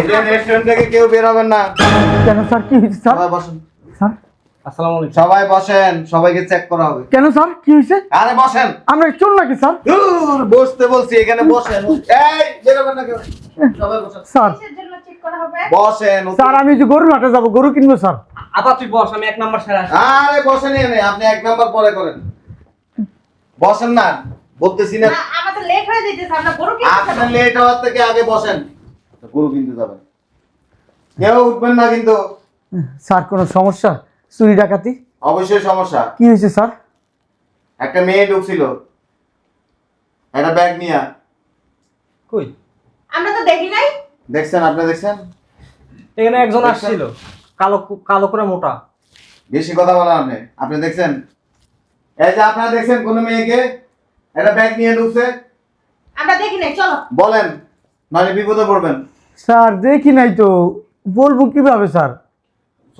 এই যে রেস্টুরেন্ট থেকে কেউ বের হবেন না। কেন স্যার, কি হয়েছে স্যার? সবাই বসেন। স্যার আসসালামু আলাইকুম। সবাই বসেন, সবাইকে চেক করা হবে। কেন স্যার, কি হয়েছে? আরে বসেন। আমরা চোর নাকি স্যার? দূর বসতে বলছি, এখানে বসেন। এই বের হবেন না কেউ। সবাই বসেন। স্যার কিসের জন্য চেক করা হবে? বসেন। স্যার আমি যে গরুর হাটে যাবো, গরু কিনবো স্যার। আপা তুই বস, আমি 1 নাম্বার সেরা আছি। আরে বসেন এখানে, আপনি 1 নাম্বার পরে করেন। বসেন না, বলতেছি না। না, আমাদের লেট হয়ে যাইতেছে, আমরা গরু কিনতে আপনার যাবো। লেট হওয়ার থেকে আগে বসেন। গরু কিনতে যাবেন। কেউ উঠবেন না কিন্তু। স্যার কোনো সমস্যা? চুরি ডাকাতি? অবশ্যই সমস্যা। কি হয়েছে স্যার? একটা মেয়ে ঢুকছিল, একটা ব্যাগ নিয়ে। কই? আমরা তো দেখি নাই। দেখছেন? আপনি দেখছেন? এখানে একজন আসছিল, কালো কালো করে মোটা। বেশি কথা বলেন আপনি। আপনি দেখছেন? এই যে আপনারা দেখছেন কোন মেয়েকে একটা ব্যাগ নিয়ে ঢুকছে? আমরা দেখি নাই, চলো। বলেন, নাহলে বিপদে পড়বেন। স্যার দেখি নাই তো, বলবো কিভাবে স্যার?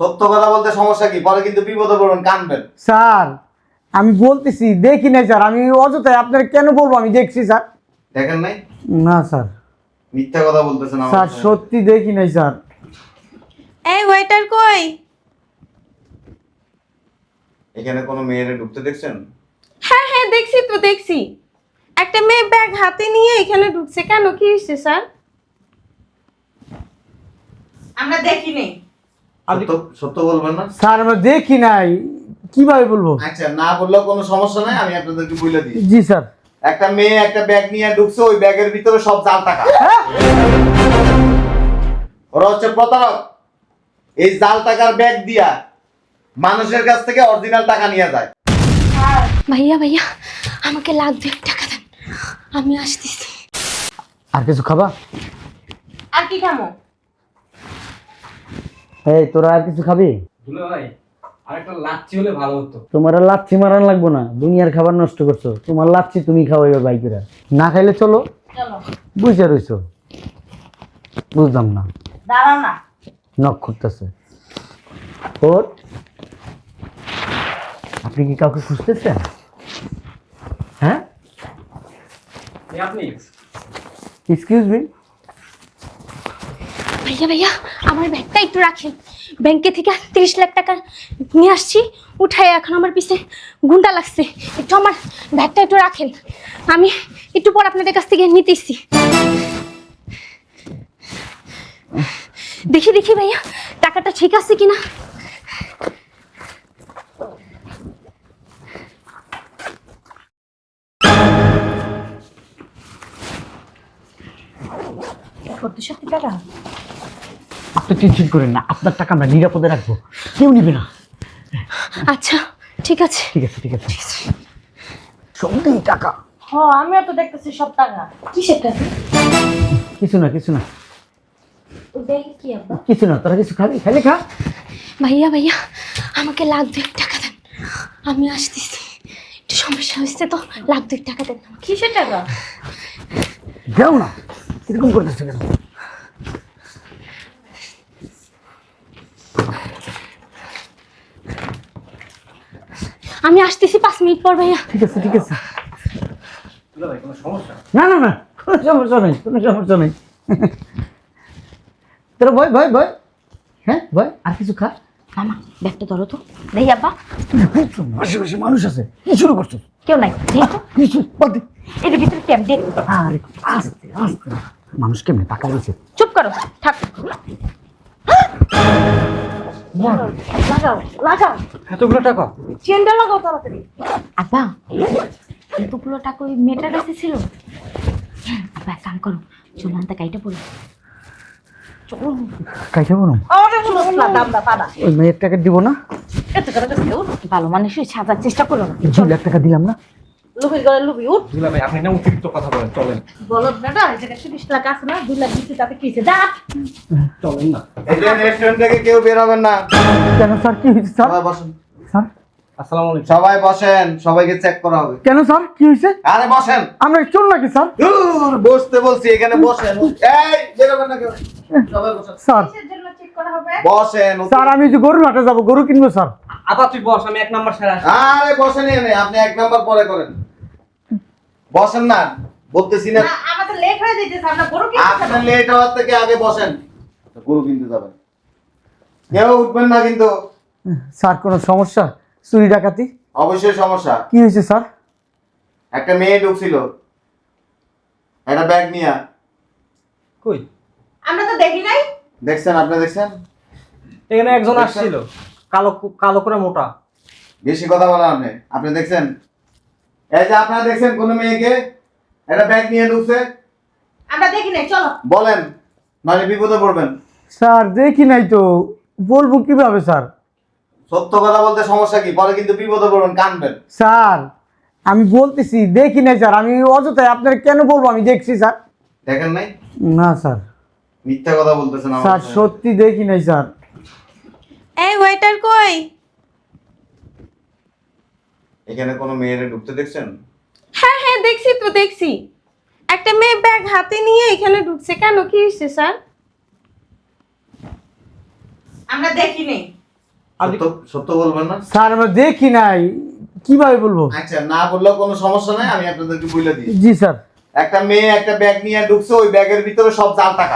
সত্য কথা বলতে সমস্যা কি? পরে কিন্তু বিপদে পড়বেন, কানবেন। স্যার আমি বলতেছি দেখি নাই স্যার, আমি অযথায় আপনার কেন বলবো আমি দেখছি স্যার। দেখেন নাই? না স্যার, মিথ্যা কথা বলতেছেন আমার স্যার সাথে। সত্যি দেখি নাই স্যার। এই ওয়েটার কই? এখানে কোনো মেয়েরে ঢুকতে দেখছেন? হ্যাঁ হ্যাঁ দেখছি তো, দেখছি একটা মেয়ে ব্যাগ হাতে নিয়ে এখানে ঢুকছে। কেন, কি হয়েছে স্যার? আমরা দেখি নাই। সত্য সত্য বলবেন না? স্যার আমরা দেখি নাই, কিভাবে বলবো? আচ্ছা, না বললেও কোনো সমস্যা নাই, আমি আপনাদেরকে বলে দিই। জি স্যার। একটা মেয়ে একটা ব্যাগ নিয়ে ঢুকছে, ওই ব্যাগের ভিতরে সব জাল টাকা। ওরা হচ্ছে প্রতারক। এই জাল টাকার ব্যাগ দিয়া মানুষের কাছ থেকে অরিজিনাল টাকা নিয়ে যায়। ভাইয়া ভাইয়া আমাকে লাখ 2 টাকা দেন, আমি আসতেছি। আর কিছু খাবা? আর কি খামো? এই তোরা আর কিছু খাবি? দুলে ভাই, আরেকটা লাচ্ছি হলে ভালো হতো। তোমার আর লাচ্ছি মারান লাগবো না, দুনিয়ার খাবার নষ্ট করছো। তোমার লাচ্ছি তুমি খাও এবার বাইকেরা, না খাইলে চলো। চলো। বুঝে রইছো? বুঝলাম না, দাঁড়াও না। নখ করতেছে ওর। আপনি কি কাউকে খুঁজতেছেন? হ্যাঁ, এই আপনি এক্সকিউজ মি। ভাইয়া ভাইয়া আমার ব্যাগটা একটু রাখেন, ব্যাংকে থেকে 30 লাখ টাকা নিয়ে আসছি, উঠায় এখন আমার পিছে গুন্ডা লাগছে। একটু আমার ব্যাগটা একটু রাখেন, আমি একটু পর আপনাদের কাছ থেকে নিতেছি। দেখি দেখি ভাইয়া টাকাটা ঠিক আছে কিনা। কত সত্যি টাকা? আপনি টেনশন করেন না, আপনার টাকা আমরা নিরাপদে রাখবো, কেউ নিবে না। আচ্ছা ঠিক আছে। ঠিক আছে ঠিক আছে, সত্যি টাকা। আমিও তো দেখতেছি সব টাকা। কিসের টাকা? কিছু না কিছু না ওই ব্যাগে কি আব্বা? কিছু না, তোরা কিছু খাবি? খালি খা। ভাইয়া ভাইয়া আমাকে লাখ 2 টাকা দেন, আমি আসতেছি। একটু সমস্যা হয়েছে তো, লাখ 2 টাকা দেন। কিসের টাকা? যাও না, এরকম করতেছে কেন? আমি আসতেছি 5 মিনিট পর ভাইয়া। ঠিক আছে ঠিক আছে। দুলে ভাই, কোনো সমস্যা? না না না, কোনো সমস্যা নেই, কোনো সমস্যা নেই। তোরা ভয় ভয় ভয়, হ্যাঁ ভয়। আর কিছু খা। মামা ব্যাগটা ধরো তো। দেখি আব্বা। তুমি বুঝছো আশেপাশে মানুষ আছে, কি শুরু করছো? কেউ নাই, দেখি তো। কিছু বাদ দে। এর ভিতরে কি আমি দেখি? আরে আস্তে আস্তে, মানুষ কেমনে টাকা রয়েছে। চুপ করো, থাক। লাগাও লাগাও, এতগুলো টাকা? চেনটা লাগাও তাড়াতাড়ি। আব্বা এতগুলো টাকা ওই মেয়েটার কাছে ছিল। আব্বা এক কাম করো, চুলানটা কাইটা পড়ো। চলো। কাইটা বলুন, আরে বলো না, দামটা পাড়া। ওই মেয়ের টাকা দিব না? এত করে কাছে উঠ। ভালো মানুষই সাজার চেষ্টা করো না। 2 লাখ টাকা দিলাম না? লুবি করে লুবি উঠ। দুলে ভাই আপনি না অতিরিক্ত কথা বলেন, চলেন। বলদ বেটা, এই জায়গায় 30 লাখ আছে না, 2 লাখ দিচ্ছি, তাতে কি হয়েছে? যা। চলেন না। এই যে রেস্টুরেন্ট থেকে কেউ বের হবেন না। কেন স্যার, কি হয়েছে স্যার? সবাই বসেন। স্যার আসসালামু আলাইকুম। সবাই বসেন, সবাইকে চেক করা হবে। কেন স্যার, কি হয়েছে? আরে বসেন। আমরা চোর নাকি স্যার? দূর বসতে বলছি, এখানে বসেন। এই বের হবেন না কেউ। সবাই বসেন। স্যার কিসের জন্য চেক করা হবে? বসেন। স্যার আমি যে গরুর হাটে যাবো, গরু কিনবো স্যার। আপা তুই বস, আমি 1 নাম্বার সেরা আছি। আরে বসেন এখানে, আপনি 1 নাম্বার পরে করেন। বসেন না, বলতেছি না। না, আমাদের লেট হয়ে যাইতেছে, আমরা গরু কিনতে আপনার যাবো। লেট হওয়ার থেকে আগে বসেন। আচ্ছা, গরু কিনতে যাবেন, কেউ উঠবেন না কিন্তু। স্যার কোনো সমস্যা? চুরি ডাকাতি? অবশ্যই সমস্যা। কি হয়েছে স্যার? একটা মেয়ে ঢুকছিল একটা ব্যাগ নিয়ে। কই? আমরা তো দেখি নাই। দেখছেন? আপনি দেখছেন? এখানে একজন আসছিল, কালো কালো করে মোটা। বেশি কথা বলেন আপনি। আপনি দেখছেন? এই যে আপনারা দেখছেন কোন মেয়েকে একটা ব্যাগ নিয়ে ঢুকছে? আমরা দেখি নাই, চলো। বলেন, নইলে বিপদে পড়বেন। স্যার দেখি নাই তো, বলবো কিভাবে স্যার? সত্য কথা বলতে সমস্যা কি? পরে কিন্তু বিপদে পড়বেন, কানবেন। স্যার আমি বলতেছি দেখি নাই স্যার, আমি অযথায় আপনার কেন বলবো আমি দেখছি স্যার। দেখেন নাই? না স্যার, মিথ্যা কথা বলতেছেন আমার স্যার সাথে। সত্যি দেখি নাই স্যার। এই ওয়েটার কই? এখানে কোনো মেয়েরে ঢুকতে দেখছেন? হ্যাঁ হ্যাঁ দেখছি তো, দেখছি। একটা মেয়ে ব্যাগ হাতে নিয়ে এখানে ঢুকছে, কেন কি হয়েছে স্যার? আমরা দেখি নাই। সত্য সত্য বলবেন না? স্যার আমরা দেখি নাই, কিভাবে বলবো? আচ্ছা, না বললেও কোনো সমস্যা নাই, আমি আপনাদেরকে বলে দিই। জি স্যার। একটা মেয়ে একটা ব্যাগ নিয়ে ঢুকছে, ওই ব্যাগের ভিতরে সব জাল টাকা।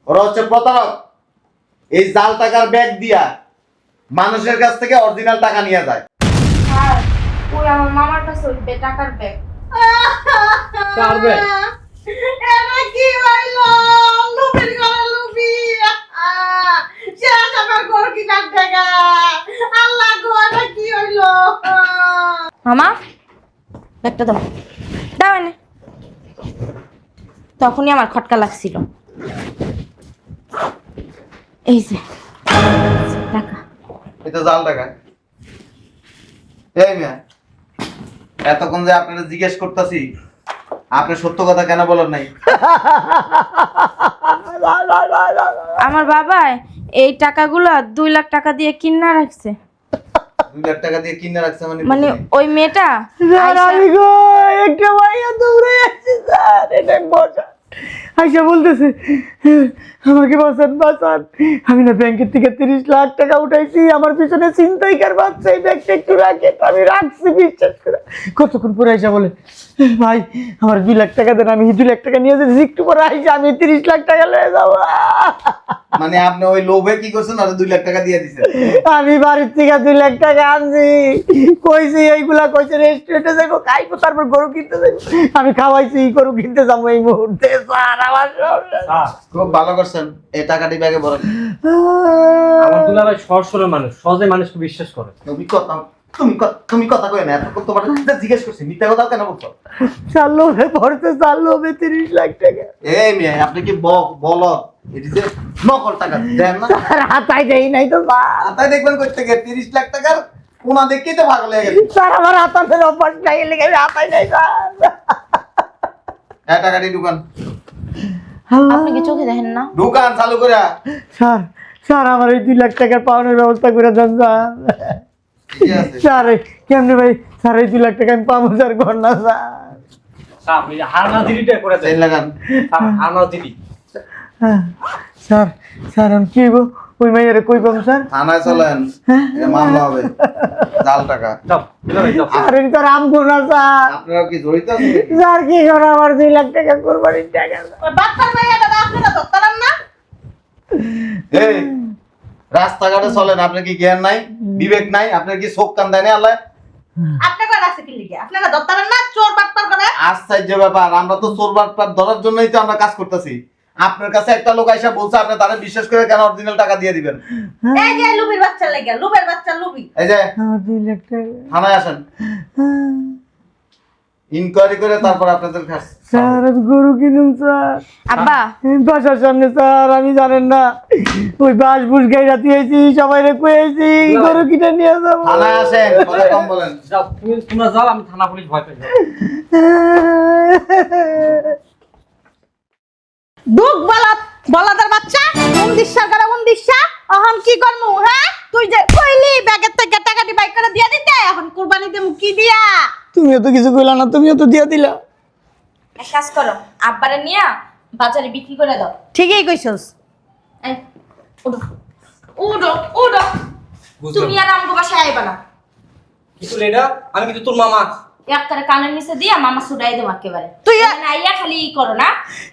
ওরা হচ্ছে প্রতারক। এই জাল টাকার ব্যাগ দিয়া মানুষের কাছ থেকে অরিজিনাল টাকা নিয়ে যায়। স্যার ওই আমার মামার কাছে ওই টাকার ব্যাগ। কার ব্যাগ? এটা কি হইলো? লুবির ঘরে লুবি। শেষ আমার ঘর কি কাট টাকা। আল্লাহ গো, এটা কি হইলো? মামা ব্যাগটা দাও, দাও এনে। তখনই আমার খটকা লাগছিল। এই যে টাকা। এটা জাল টাকা। এই মেয়ে, এতক্ষণ যে আপনারা জিজ্ঞেস করতেছি, আপনি সত্য কথা কেন বলেন নাই? আমার বাবা এই টাকাগুলো 2 লাখ টাকা দিয়ে কিনা রাখছে। 2 লাখ টাকা দিয়ে কিনে রাখছে মানে? মানে ওই মেয়েটা স্যার আমি গো একটা ভাইয়া দৌড়ে যাচ্ছি স্যার, এটা বসা আইসা বলতেছে আমাকে বাঁচান বাঁচান, আমি না ব্যাংকের থেকে 30 লাখ টাকা উঠাইছি, আমার পিছনে ছিনতাইকার বাচ্চা, এই ব্যাগটা একটু রাখে। আমি রাখছি বিশ্বাস করে। কতক্ষণ পরে আইসা বলে ভাই আমার 2 লাখ টাকা দেন, আমি 2 লাখ টাকা নিয়ে যাচ্ছি। একটু পরে আইসা আমি 30 লাখ টাকা লয়ে যাবো। মানে আপনি ওই লোভে কি করছেন আর 2 লাখ টাকা দিয়ে দিছেন? আমি বাড়ির থেকে 2 লাখ টাকা আনছি, কইছি এইগুলা কইছে রেস্টুরেন্টে যাবো খাইবো, তারপর গরু কিনতে যাবো। আমি খাওয়াইছি, গরু কিনতে যাবো এই মুহূর্তে। স্যার আমার খুব ভালো করছেন, এই টাকাটি ব্যাগে ভরেন। আমার দুলাভাই সরসরে মানুষ, সহজে মানুষকে বিশ্বাস করে। তুমি কথা কই না, এতক্ষণ তোমার জিজ্ঞেস করছি, মিথ্যা কথা কেন বলছো? চাললো পড়তে চাললো 30 লাখ টাকা। এই মেয়ে, আপনি কি বলো এটি যে নকল টাকা দেন না? স্যার হাতাই দেই নাই তো স্যার। তাই দেখবেন কই থেকে 30 লাখ টাকার কোনা দেখেই তো পাগল হয়ে গেছে। স্যার আমার হাতাতে অভ্যাস নাই, লেগে আমি হাতাই নাই স্যার। এই টাকাটি ঢুকান, আপনি কি চোখে দেখেন না? ঢুকান চালু করে। স্যার স্যার আমার এই 2 লাখ টাকার পাওয়ানোর ব্যবস্থা করে দেন স্যার। ঠিক আছে। স্যার কেমনে ভাই স্যার এই 2 লাখ টাকা আমি পাবো স্যার, ঘর না স্যার। স্যার আপনি হারনাজিরিটা করে দেন। চেন লাগান। স্যার হারনাজিরি। হ্যাঁ, স্যার স্যার আমি কি হইব? ওই মাইয়ারে কই পাবো স্যার? থানায় চলেন, এটা মামলা হবে, জাল টাকা। যাও দুলাভাই যাও। স্যার এটা তো রামগো না স্যার। আপনারা কি জড়িত আছেন? স্যার কি করে আমার 2 লাখ টাকা কোরবানির টাকা? বাচ্চার মাইয়াটা আপনারা ধরতাম না? এই রাস্তাঘাটে চলেন, আপনার কি জ্ঞান নাই, বিবেক নাই? আপনার কি চোখ কান দেয় না আল্লাহ? আপনারা রাস্তা কি লিখে? আপনারা ধরতাম না? চোর বাটপার করে। আশ্চর্য ব্যাপার, আমরা তো চোর বাটপার ধরার জন্যই তো আমরা কাজ করতেছি। আপনার কাছে একটা লোক আইসা বলছে, আপনি তারা বিশ্বাস করে কেন অরিজিনাল টাকা দিয়ে দিবেন? এই যে লুবির বাচ্চা লাগে, লুবের বাচ্চা লুবি। এই যে আমার 2 লাখ টাকা। থানায় আসেন, ইনকোয়ারি করে তারপর আপনাদের কাজ। স্যার আমি গরু কিনুম স্যার। আব্বা বাসার সামনে স্যার, আমি জানেন না ওই বাস বুস গাই রাতি হয়েছি, সবাই রে কয়েছি গরু কিনে নিয়ে যাবো। থানায় আসেন, কথা কম বলেন। যাও তোমরা যাও, আমি থানা পুলিশ ভয় পাই। দুঃখ বলাদার বাচ্চা, উন্দিশা করে উন্দিশা। এখন কি করমু? হ্যাঁ তুই যে কইলি ব্যাগের থেকে টাকাটি বাইক করে দিয়া দিতে, এখন কুরবানি দেমু কি দিয়া? তুমিও তো কিছু কইলা না, তুমিও তো দিয়ে দিলা। এক কাজ করো, আব্বারে নিয়ে বাজারে বিক্রি করে দাও। ঠিকই কইছস। এই, উঠো উঠো উঠো। বুঝলাম। তুমি আর আমগো বাসায় আইবা না। কিন্তু এটা আমি কিন্তু তোর মামা। একবারে কানের নিচে দিয়া মামা ছুটাই দেবো একেবারে। তুই এখানে আইয়া খালি ই করো না।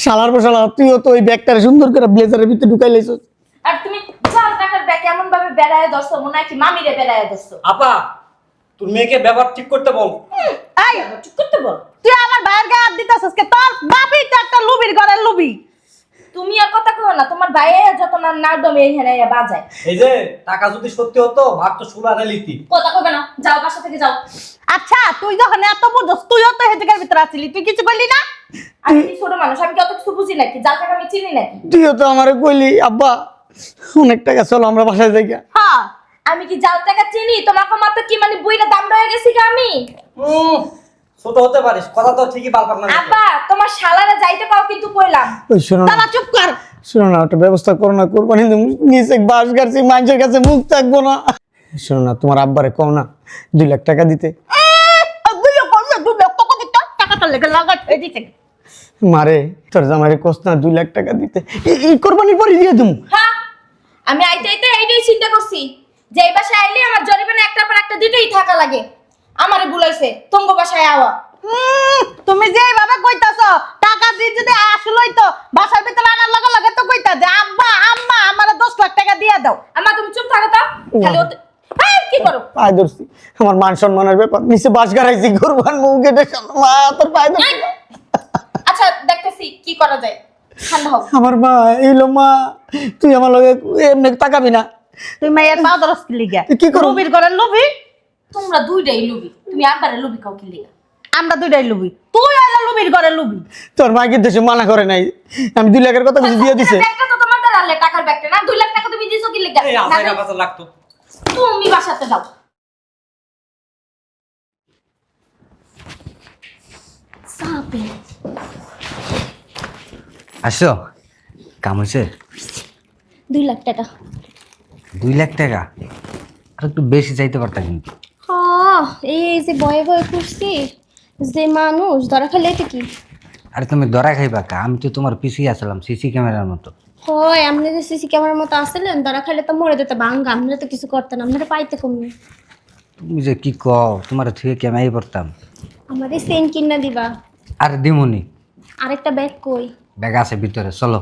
শালার বসালা তুইও তো ওই ব্যাগটারে সুন্দর করে ব্লেজারের ভিতরে ঢুকাই লাইছস। আর তুমি চাল টাকার ব্যাগ এমন ভাবে বেড়ায় দছো মনে হয় কি মামিরে বেড়ায় দছো। আপা তোর মেয়েকে ব্যবহার ঠিক করতে বল। এই চুপ করতে বল। তুই আমার ভাইয়ের গায়ে হাত দিতেছস কে? তোর বাপই তো একটা লুবির ঘরের লুবি। তুমি আর কথা কও না, তোমার ভাইয়ে যত না নাডমে এখানে বাজায়। এই যে টাকা যদি সত্যি হতো ভাগ তো সুলারে লিতি। কথা কবে না, যাও বাসা থেকে যাও। আচ্ছা তুই যখন এত বুঝছস তুইও তো হেজের ভিতরে আছিলি, তুই কিছু বললি না? আমি কি ছোট মানুষ, আমি কি অত কিছু বুঝি নাকি? যাও টাকা আমি চিনি নাকি? তুইও তো আমারে কইলি আব্বা অনেক টাকা, চলো আমরা বাসায় যাই। হ্যাঁ, আমি কি যাও টাকা চিনি? তোমাকে মাত্র কি মানে বইটা দাম রয়ে গেছি কি আমি? ছোট হতে পারিস, কথা তো ঠিকই বাল পাক না। আব্বা তোমার শালারে যাইতে পাও কিন্তু কইলাম। ওই শোনো না, বাবা চুপ কর। শোনো না, ওটা ব্যবস্থা করো না, কোরবানি নিচে বাস গাড়ছি, মানুষের কাছে মুখ থাকবো না। শোনো না, তোমার আব্বারে কও না 2 লাখ টাকা দিতে। টাকাটা লেগে লাগা হয়ে দিতে। মারে তোর জামাইরে কস না 2 লাখ টাকা দিতে, এই কোরবানির পরে দিয়ে দেবো। হ্যাঁ, আমি আইতে আইতে এইটাই চিন্তা করছি যে এই বাসায় আইলে আমার জরিমানা একটার পর একটা দিতেই থাকা লাগে। আমারে বুলাইছে তঙ্গ বাসায় আওয়া। তুমি যে এইভাবে কইতাছ টাকা দিয়ে যদি আসলই তো বাসার ভিতরে আনার লগে লগে তো কইতা যে আব্বা আম্মা আমারে 10 লাখ টাকা দিয়ে দাও। আম্মা তুমি চুপ থাকো তো। খালি এই কি করো? পায়ে ধরছি, আমার মান সম্মানের ব্যাপার, নিচে বাস গাড়াইছি, কোরবান মুখ কেটে মা তোর পায়ে ধরছি। আচ্ছা দেখতেছি কি করা যায়, ঠান্ডা হোক। আমার মা এইলো, মা তুই আমার লগে এমনি তাকাবি না। তুই মাইয়ার পাও দরস কি লিগা? কি করব? লুবির ঘরের লুবি। তোমরা দুইটাই লুবি, তুমি আব্বারে লুবি কাও কি লিগা? আমরা দুইটাই লুবি, তুই আইলা লুবির ঘরের লুবি। তোর মা কিন্তু সে মানা করে নাই, আমি 2 লাখের কথা কিছু দিয়ে দিছে। ব্যাগটা তো তোমার দাঁড়ালে টাকার ব্যাগটা না, 2 লাখ টাকা তুমি দিছো কি লিগা? এই না, আসাইরা পাঁচ লাগতো। তুমি বাসাতে যাও। সাপে আসো, কাম হয়েছে? 2 লাখ টাকা। 2 লাখ টাকা আর একটু বেশি চাইতে পারতাম কিন্তু। এই যে বয়ে বয়ে করছি যে মানুষ ধরা খেলে এতে কি আরে তুমি ধরা খাইবা কা? আমি তো তোমার পিছিয়ে আসলাম সিসি ক্যামেরার মতো। হয়? আপনি যে সিসি ক্যামেরার মতো আসলেন ধরা খেলে তো মরে যেতে বাঙ্গা, আমরা তো কিছু করতেন না, আপনারা পাইতে কমনি। তুমি যে কি কও, তোমার থুয়ে ক্যামেরাই পড়তাম। আমাদের সেন কিনা দিবা। আর দিমুনি আরেকটা ব্যাগ কই? ব্যাগ আছে ভিতরে, চলো।